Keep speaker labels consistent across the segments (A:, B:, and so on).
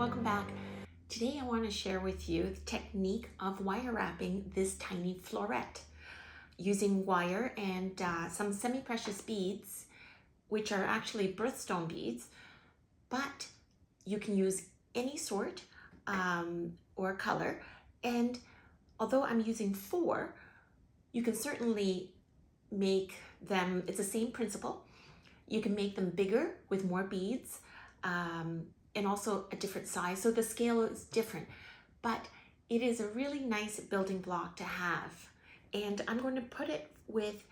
A: welcome back. Today I want to share with you the technique of wire wrapping this tiny floret using wire and some semi-precious beads, which are actually birthstone beads, but you can use any sort or color. And although I'm using 4, you can certainly make them, it's the same principle. You can make them bigger with more beads and also a different size. So the scale is different, but it is a really nice building block to have. And I'm going to put it with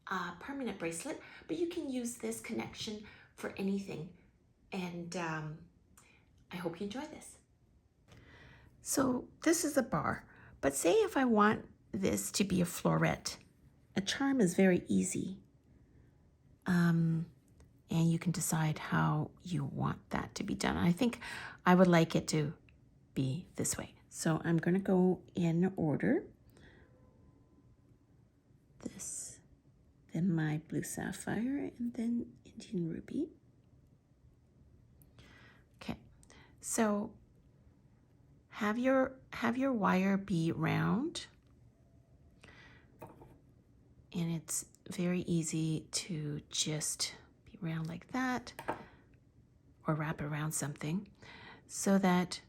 A: a permanent bracelet, but you can use this connection for anything. And I hope you enjoy this. So this is a bar, but say if I want this to be a floret, a charm is very easy. And you can decide how you want that to be done. I think I would like it to be this way. So I'm going to go in order. This, then my blue sapphire, and then Indian ruby. Okay, so have your wire be round, and it's very easy to just be round like that or wrap it around something so that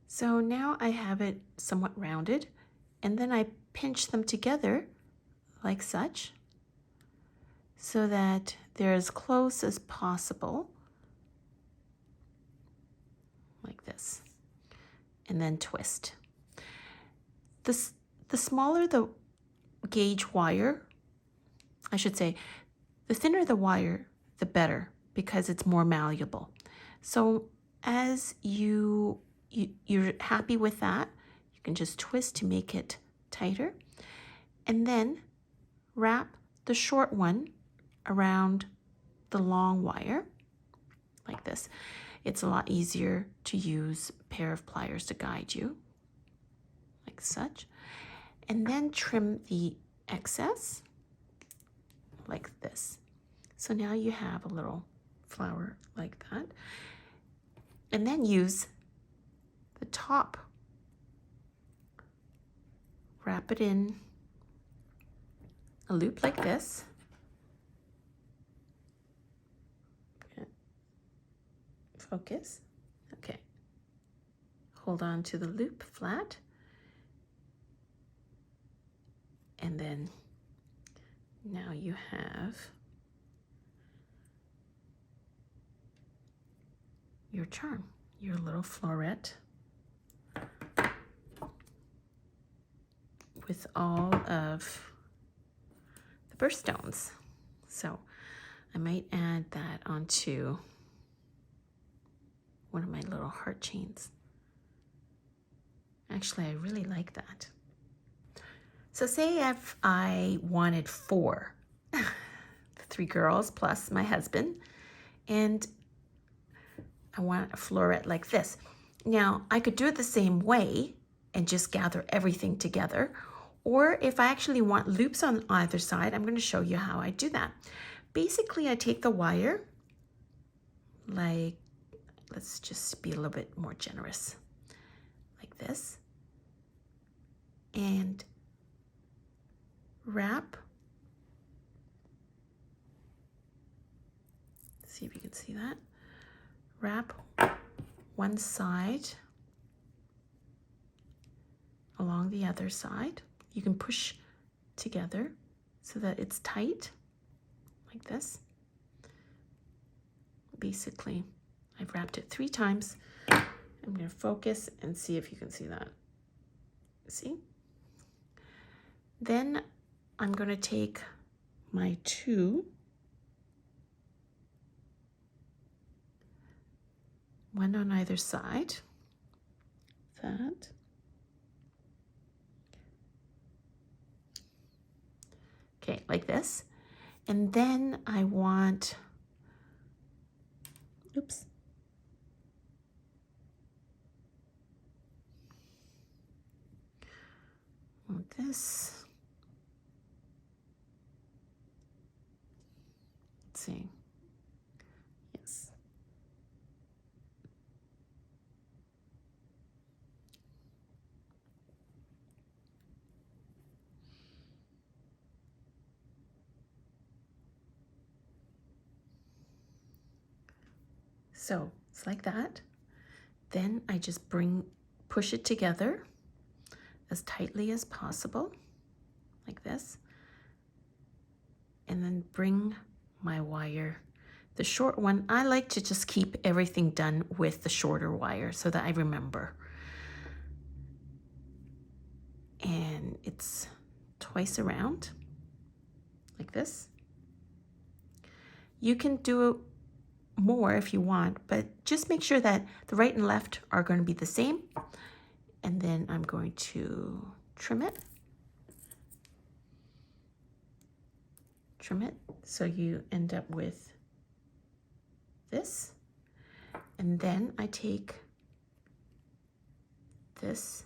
A: so now I have it somewhat rounded, and then I pinch them together like such so that they're as close as possible, like this, and then twist. The smaller the gauge wire, I should say, the thinner the wire, the better, because it's more malleable. So as you're happy with that, you can just twist to make it tighter, and then wrap the short one around the long wire like this. It's a lot easier to use a pair of pliers to guide you, like such, and then trim the excess like this. So now you have a little flower like that, and then use the top, wrap it in a loop like this. Focus. Okay. Hold on to the loop flat, and then now you have your charm, your little floret with all of the birthstones. So I might add that onto one of my little heart chains. Actually, I really like that. So say if I wanted 4, 3 girls plus my husband, and I want a floret like this. Now, I could do it the same way and just gather everything together. Or if I actually want loops on either side, I'm going to show you how I do that. Basically, I take the wire, like, let's just be a little bit more generous, like this, and wrap. See if you can see that. Wrap one side along the other side. You can push together so that it's tight, like this. Basically, I've wrapped it 3 times. I'm going to focus and see if you can see that. See? Then I'm going to take my 2, one on either side, that. Okay, like this. And then I want, oops. Want this. saying. Yes. So it's like that. Then I just push it together as tightly as possible, like this. And then bring my wire, the short one. I like to just keep everything done with the shorter wire so that I remember. And it's twice around, like this. You can do more if you want, but just make sure that the right and left are going to be the same. And then I'm going to trim it. Trim it so you end up with this. And then I take this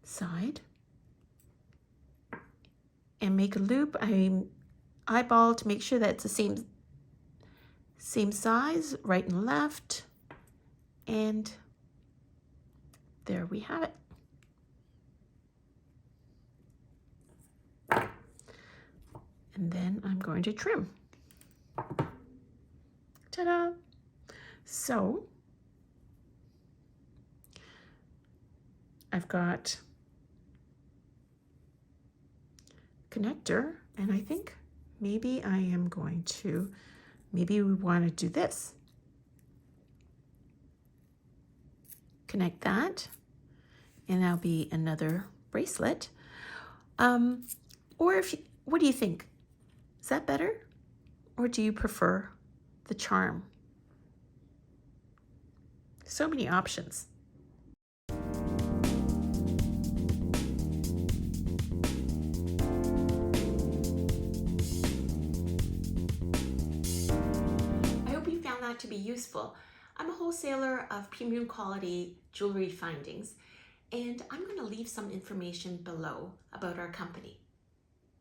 A: side and make a loop. I eyeball to make sure that it's the same size, right and left, and there we have it. And then I'm going to trim. Ta-da! So I've got connector, and I think maybe I am going to, maybe we want to do this. Connect that, and that'll be another bracelet. Or if you, what do you think? Is that better? Or do you prefer the charm? So many options. I hope you found that to be useful. I'm a wholesaler of premium quality jewelry findings, and I'm going to leave some information below about our company.